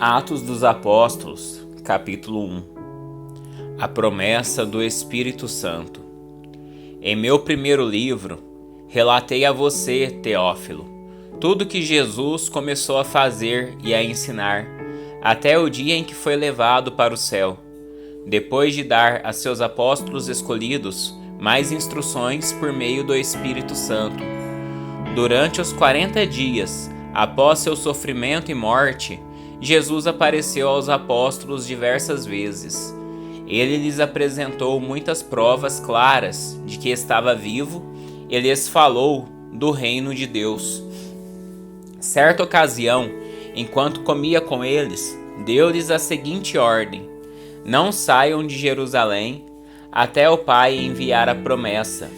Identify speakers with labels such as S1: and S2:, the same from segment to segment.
S1: Atos dos Apóstolos, capítulo 1. A promessa do Espírito Santo. Em meu primeiro livro, relatei a você, Teófilo, tudo que Jesus começou a fazer e a ensinar, até o dia em que foi levado para o céu, depois de dar a seus apóstolos escolhidos mais instruções por meio do Espírito Santo. Durante os 40 dias, após seu sofrimento e morte, Jesus apareceu aos apóstolos diversas vezes. Ele lhes apresentou muitas provas claras de que estava vivo e lhes falou do reino de Deus. Certa ocasião, enquanto comia com eles, deu-lhes a seguinte ordem: não saiam de Jerusalém até o Pai enviar a promessa,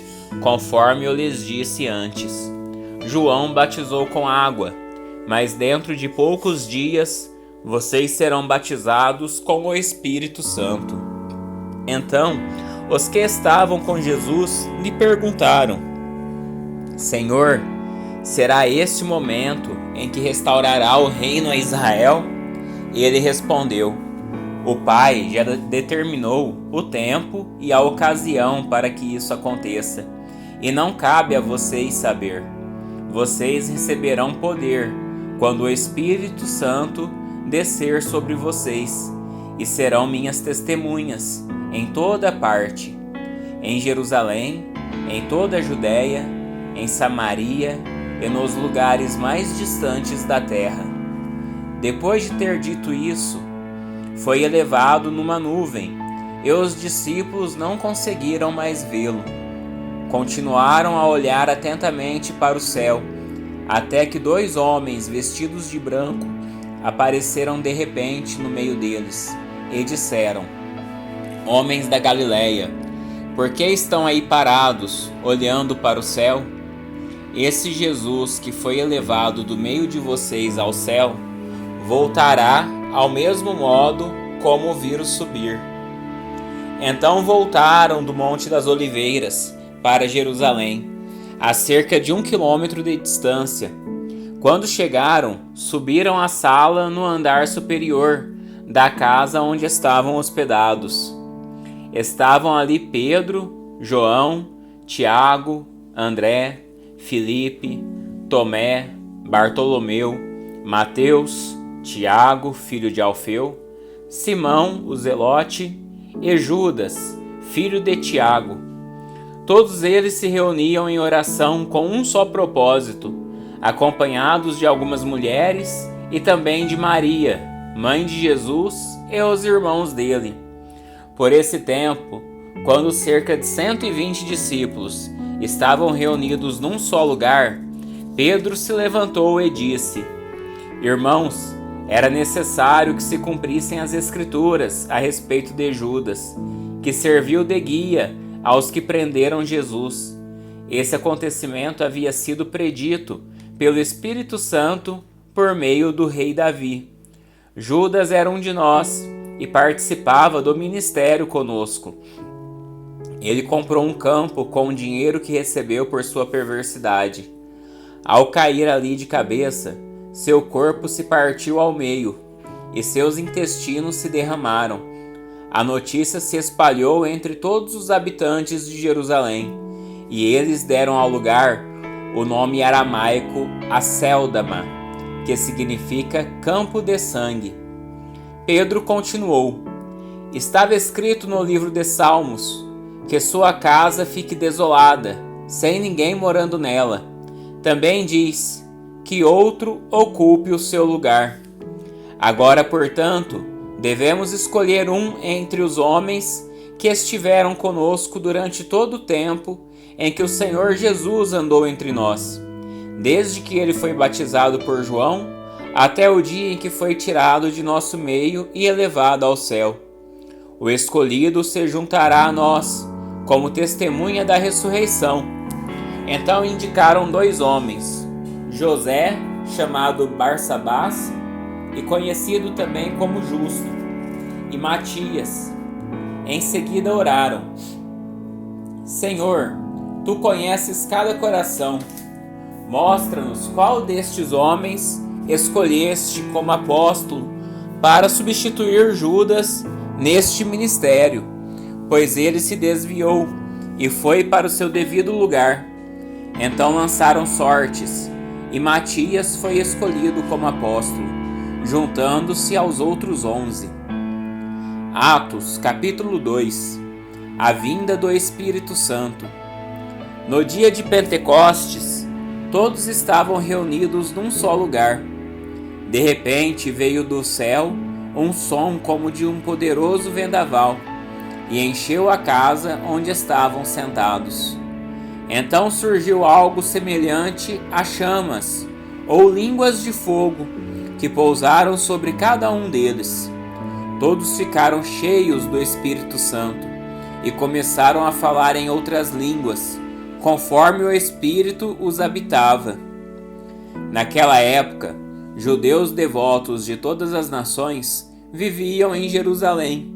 S1: conforme eu lhes disse antes. João batizou com água, mas dentro de poucos dias vocês serão batizados com o Espírito Santo. Então, os que estavam com Jesus lhe perguntaram: Senhor, será este o momento em que restaurará o reino a Israel? Ele respondeu: o Pai já determinou o tempo e a ocasião para que isso aconteça, e não cabe a vocês saber. Vocês receberão poder quando o Espírito Santo descer sobre vocês, e serão minhas testemunhas em toda parte, em Jerusalém, em toda a Judéia, em Samaria e nos lugares mais distantes da terra. Depois de ter dito isso, foi elevado numa nuvem, e os discípulos não conseguiram mais vê-lo. Continuaram a olhar atentamente para o céu, até que 2 homens vestidos de branco apareceram de repente no meio deles, e disseram: Homens da Galileia, por que estão aí parados, olhando para o céu? Esse Jesus que foi elevado do meio de vocês ao céu, voltará ao mesmo modo como o viram subir. Então voltaram do Monte das Oliveiras para Jerusalém, a cerca de 1 quilômetro de distância. Quando chegaram, subiram à sala no andar superior da casa onde estavam hospedados. Estavam ali Pedro, João, Tiago, André, Filipe, Tomé, Bartolomeu, Mateus, Tiago, filho de Alfeu, Simão, o Zelote, e Judas, filho de Tiago. Todos eles se reuniam em oração com um só propósito, acompanhados de algumas mulheres e também de Maria, mãe de Jesus, e os irmãos dele. Por esse tempo, quando cerca de 120 discípulos estavam reunidos num só lugar, Pedro se levantou e disse: Irmãos, era necessário que se cumprissem as Escrituras a respeito de Judas, que serviu de guia aos que prenderam Jesus. Esse acontecimento havia sido predito pelo Espírito Santo por meio do rei Davi. Judas era um de nós e participava do ministério conosco. Ele comprou um campo com o dinheiro que recebeu por sua perversidade. Ao cair ali de cabeça, seu corpo se partiu ao meio e seus intestinos se derramaram. A notícia se espalhou entre todos os habitantes de Jerusalém, e eles deram ao lugar o nome aramaico Acéldama, que significa campo de sangue. Pedro continuou: Estava escrito no livro de Salmos que sua casa fique desolada, sem ninguém morando nela. Também diz: que outro ocupe o seu lugar. Agora, portanto, devemos escolher um entre os homens que estiveram conosco durante todo o tempo em que o Senhor Jesus andou entre nós, desde que ele foi batizado por João até o dia em que foi tirado de nosso meio e elevado ao céu. O escolhido se juntará a nós como testemunha da ressurreição. Então indicaram 2 homens, José, chamado Barsabás, e conhecido também como Justo, e Matias. Em seguida oraram: Senhor, tu conheces cada coração. Mostra-nos qual destes homens escolheste como apóstolo para substituir Judas neste ministério, pois ele se desviou e foi para o seu devido lugar. Então lançaram sortes, e Matias foi escolhido como apóstolo, juntando-se aos outros 11. Atos, capítulo 2. A vinda do Espírito Santo. No dia de Pentecostes, todos estavam reunidos num só lugar. De repente veio do céu um som como de um poderoso vendaval, e encheu a casa onde estavam sentados. Então surgiu algo semelhante a chamas, ou línguas de fogo, que pousaram sobre cada um deles. Todos ficaram cheios do Espírito Santo, e começaram a falar em outras línguas, conforme o Espírito os habitava. Naquela época, judeus devotos de todas as nações viviam em Jerusalém.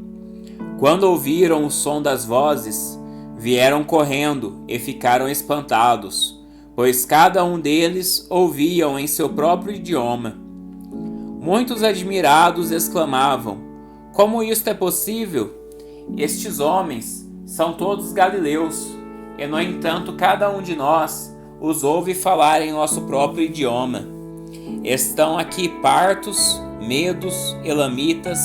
S1: Quando ouviram o som das vozes, vieram correndo e ficaram espantados, pois cada um deles ouviam em seu próprio idioma. Muitos admirados exclamavam: "Como isto é possível? Estes homens são todos galileus, e no entanto cada um de nós os ouve falar em nosso próprio idioma. Estão aqui partos, medos, elamitas,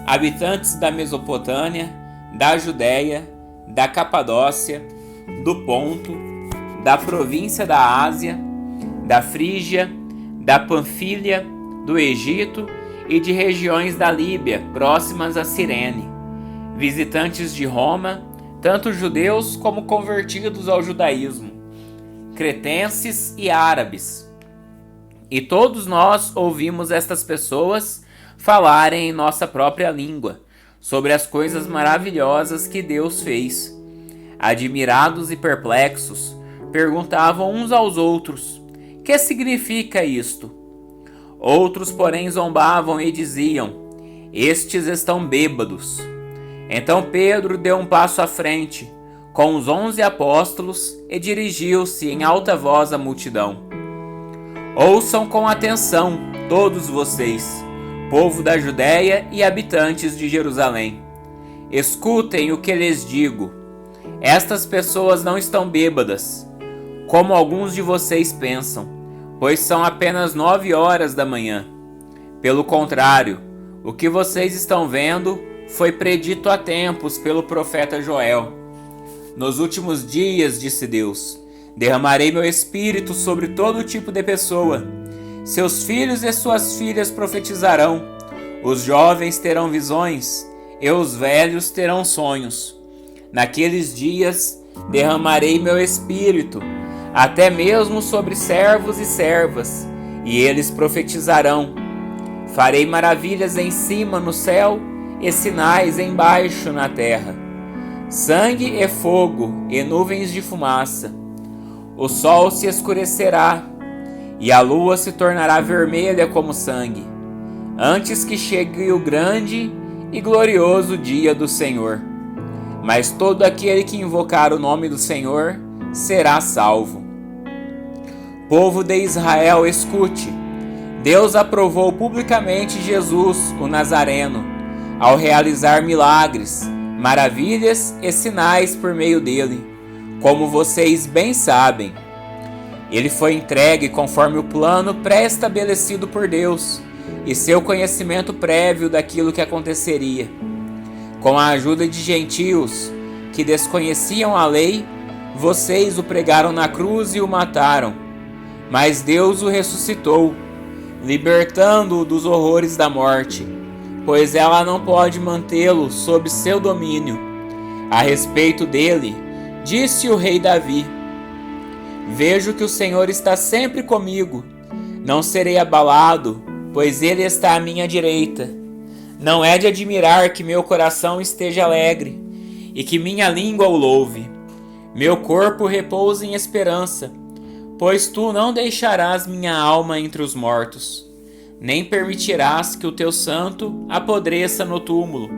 S1: habitantes da Mesopotâmia, da Judéia, da Capadócia, do Ponto, da província da Ásia, da Frígia, da Panfilha, do Egito e de regiões da Líbia próximas a Cirene, visitantes de Roma, tanto judeus como convertidos ao judaísmo, cretenses e árabes. E todos nós ouvimos estas pessoas falarem em nossa própria língua sobre as coisas maravilhosas que Deus fez. Admirados e perplexos, perguntavam uns aos outros: "Que significa isto?" Outros, porém, zombavam e diziam: "Estes estão bêbados." Então Pedro deu um passo à frente, com os 11 apóstolos, e dirigiu-se em alta voz à multidão: "Ouçam com atenção, todos vocês, povo da Judéia e habitantes de Jerusalém. Escutem o que lhes digo. Estas pessoas não estão bêbadas, como alguns de vocês pensam, pois são apenas 9 horas da manhã. Pelo contrário, o que vocês estão vendo foi predito há tempos pelo profeta Joel. Nos últimos dias, disse Deus, derramarei meu espírito sobre todo tipo de pessoa. Seus filhos e suas filhas profetizarão, os jovens terão visões e os velhos terão sonhos. Naqueles dias derramarei meu espírito, até mesmo sobre servos e servas, e eles profetizarão. Farei maravilhas em cima no céu e sinais embaixo na terra, sangue e fogo e nuvens de fumaça. O sol se escurecerá e a lua se tornará vermelha como sangue, antes que chegue o grande e glorioso dia do Senhor. Mas todo aquele que invocar o nome do Senhor será salvo. Povo de Israel, escute. Deus aprovou publicamente Jesus, o Nazareno, ao realizar milagres, maravilhas e sinais por meio dele, como vocês bem sabem. Ele foi entregue conforme o plano pré-estabelecido por Deus e seu conhecimento prévio daquilo que aconteceria. Com a ajuda de gentios que desconheciam a lei, vocês o pregaram na cruz e o mataram. Mas Deus o ressuscitou, libertando-o dos horrores da morte, pois ela não pode mantê-lo sob seu domínio. A respeito dele, disse o rei Davi: Vejo que o Senhor está sempre comigo. Não serei abalado, pois ele está à minha direita. Não é de admirar que meu coração esteja alegre e que minha língua o louve. Meu corpo repousa em esperança, pois tu não deixarás minha alma entre os mortos, nem permitirás que o teu santo apodreça no túmulo.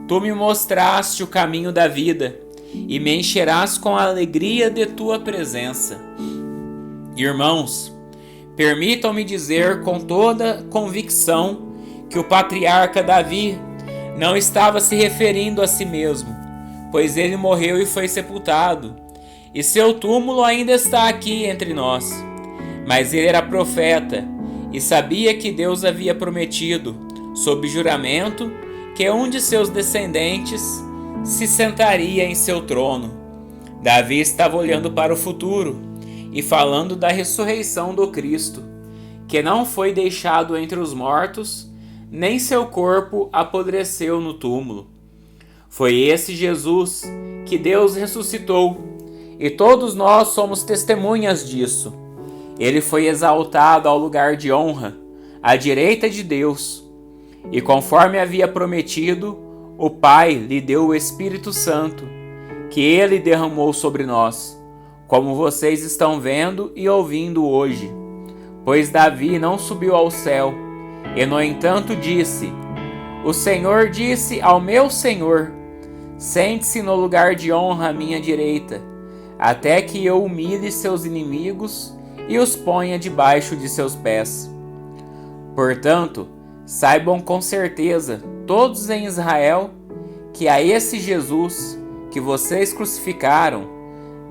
S1: Tu me mostraste o caminho da vida e me encherás com a alegria de tua presença. Irmãos, permitam-me dizer com toda convicção que o patriarca Davi não estava se referindo a si mesmo, pois ele morreu e foi sepultado, e seu túmulo ainda está aqui entre nós. Mas ele era profeta e sabia que Deus havia prometido, sob juramento, que um de seus descendentes se sentaria em seu trono. Davi estava olhando para o futuro e falando da ressurreição do Cristo, que não foi deixado entre os mortos, nem seu corpo apodreceu no túmulo. Foi esse Jesus que Deus ressuscitou, e todos nós somos testemunhas disso. Ele foi exaltado ao lugar de honra, à direita de Deus, e conforme havia prometido, o Pai lhe deu o Espírito Santo, que ele derramou sobre nós, como vocês estão vendo e ouvindo hoje. Pois Davi não subiu ao céu, e no entanto disse: O Senhor disse ao meu Senhor: Sente-se no lugar de honra à minha direita, até que eu humilhe seus inimigos e os ponha debaixo de seus pés. Portanto, saibam com certeza, todos em Israel, que a esse Jesus que vocês crucificaram,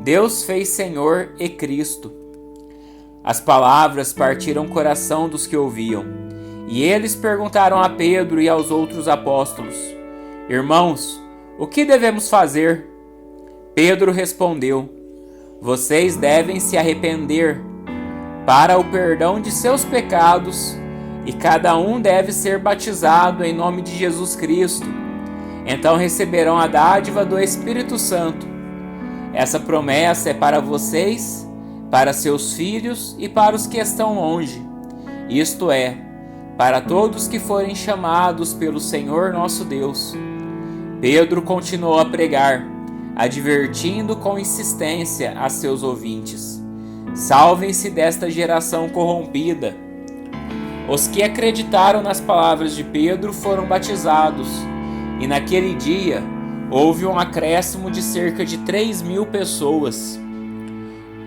S1: Deus fez Senhor e Cristo. As palavras partiram o coração dos que ouviam, e eles perguntaram a Pedro e aos outros apóstolos: Irmãos, o que devemos fazer? Pedro respondeu: Vocês devem se arrepender para o perdão de seus pecados, e cada um deve ser batizado em nome de Jesus Cristo. Então receberão a dádiva do Espírito Santo. Essa promessa é para vocês, para seus filhos e para os que estão longe, isto é, para todos que forem chamados pelo Senhor nosso Deus. Pedro continuou a pregar, advertindo com insistência a seus ouvintes: Salvem-se desta geração corrompida. Os que acreditaram nas palavras de Pedro foram batizados, e naquele dia houve um acréscimo de cerca de 3.000 pessoas.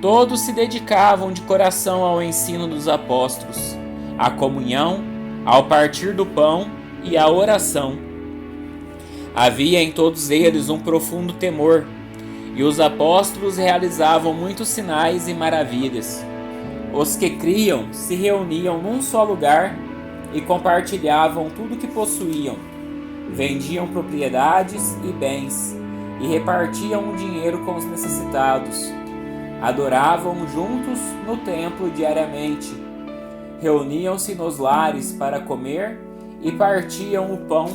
S1: Todos se dedicavam de coração ao ensino dos apóstolos, à comunhão, ao partir do pão e à oração. Havia em todos eles um profundo temor, e os apóstolos realizavam muitos sinais e maravilhas. Os que criam se reuniam num só lugar e compartilhavam tudo o que possuíam. Vendiam propriedades e bens e repartiam o dinheiro com os necessitados. Adoravam juntos no templo diariamente. Reuniam-se nos lares para comer e partiam o pão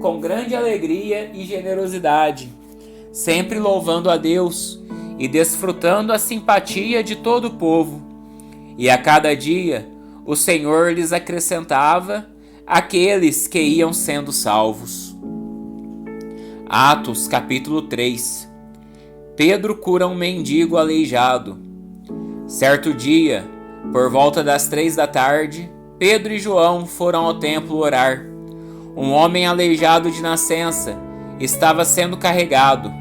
S1: com grande alegria e generosidade, sempre louvando a Deus e desfrutando a simpatia de todo o povo. E a cada dia o Senhor lhes acrescentava aqueles que iam sendo salvos. Atos capítulo 3. Pedro cura um mendigo aleijado. Certo dia, por volta das 3 da tarde, Pedro e João foram ao templo orar. Um homem aleijado de nascença estava sendo carregado.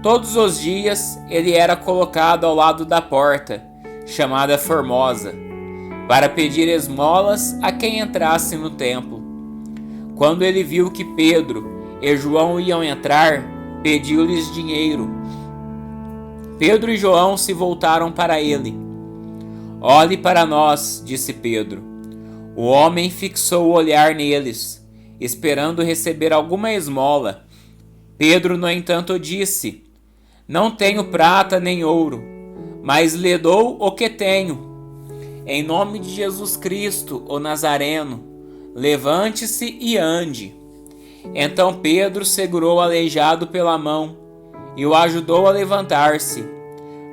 S1: Todos os dias ele era colocado ao lado da porta, chamada Formosa, para pedir esmolas a quem entrasse no templo. Quando ele viu que Pedro e João iam entrar, pediu-lhes dinheiro. Pedro e João se voltaram para ele. Olhe para nós, disse Pedro. O homem fixou o olhar neles, esperando receber alguma esmola. Pedro, no entanto, disse: Não tenho prata nem ouro, mas lhe dou o que tenho. Em nome de Jesus Cristo, o Nazareno, levante-se e ande. Então Pedro segurou o aleijado pela mão e o ajudou a levantar-se.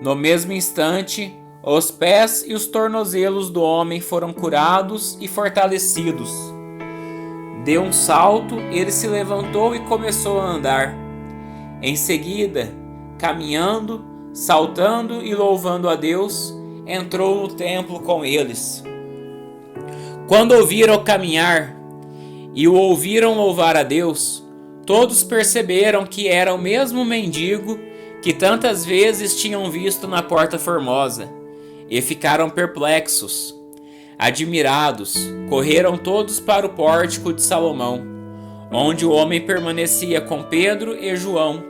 S1: No mesmo instante, os pés e os tornozelos do homem foram curados e fortalecidos. De um salto, ele se levantou e começou a andar. Em seguida, caminhando, saltando e louvando a Deus, entrou no templo com eles. Quando ouviram caminhar e o ouviram louvar a Deus, todos perceberam que era o mesmo mendigo que tantas vezes tinham visto na Porta Formosa, e ficaram perplexos. Admirados, correram todos para o pórtico de Salomão, onde o homem permanecia com Pedro e João,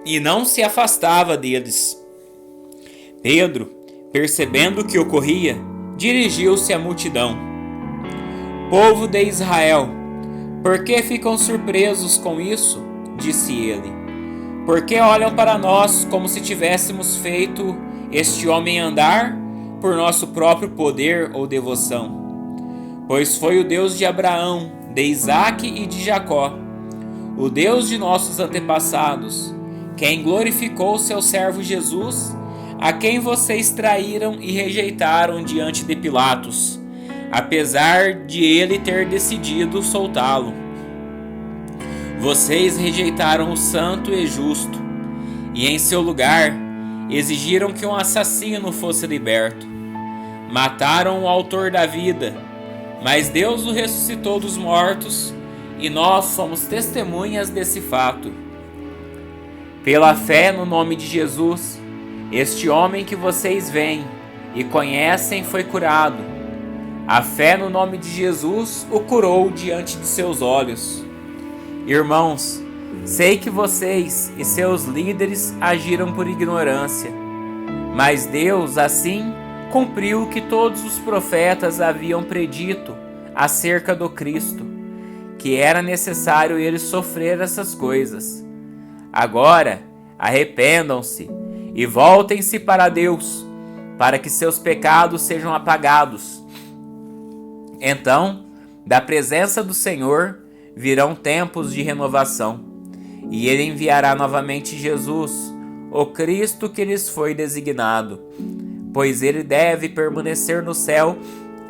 S1: e não se afastava deles. Pedro, percebendo o que ocorria, dirigiu-se à multidão. Povo de Israel, por que ficam surpresos com isso? Disse ele. Por que olham para nós como se tivéssemos feito este homem andar por nosso próprio poder ou devoção? Pois foi o Deus de Abraão, de Isaque e de Jacó, o Deus de nossos antepassados, quem glorificou seu servo Jesus, a quem vocês traíram e rejeitaram diante de Pilatos, apesar de ele ter decidido soltá-lo. Vocês rejeitaram o santo e justo, e em seu lugar exigiram que um assassino fosse liberto. Mataram o autor da vida, mas Deus o ressuscitou dos mortos, e nós somos testemunhas desse fato. Pela fé no nome de Jesus, este homem que vocês veem e conhecem foi curado. A fé no nome de Jesus o curou diante de seus olhos. Irmãos, sei que vocês e seus líderes agiram por ignorância, mas Deus, assim, cumpriu o que todos os profetas haviam predito acerca do Cristo, que era necessário ele sofrer essas coisas. Agora, arrependam-se e voltem-se para Deus, para que seus pecados sejam apagados. Então, da presença do Senhor virão tempos de renovação, e ele enviará novamente Jesus, o Cristo que lhes foi designado, pois ele deve permanecer no céu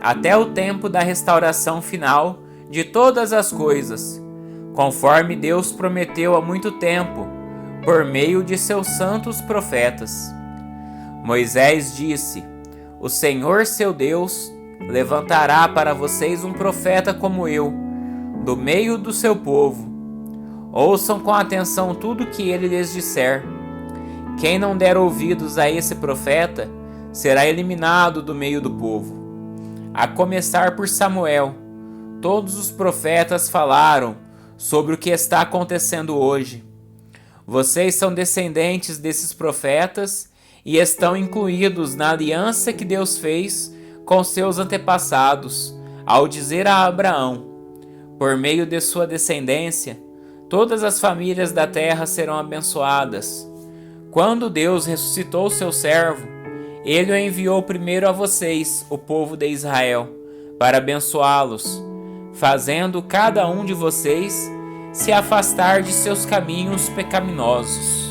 S1: até o tempo da restauração final de todas as coisas, conforme Deus prometeu há muito tempo, por meio de seus santos profetas. Moisés disse: O Senhor seu Deus levantará para vocês um profeta como eu, do meio do seu povo. Ouçam com atenção tudo que ele lhes disser. Quem não der ouvidos a esse profeta será eliminado do meio do povo. A começar por Samuel, todos os profetas falaram sobre o que está acontecendo hoje. Vocês são descendentes desses profetas e estão incluídos na aliança que Deus fez com seus antepassados, ao dizer a Abraão: por meio de sua descendência, todas as famílias da terra serão abençoadas. Quando Deus ressuscitou seu servo, ele o enviou primeiro a vocês, o povo de Israel, para abençoá-los, fazendo cada um de vocês se afastar de seus caminhos pecaminosos.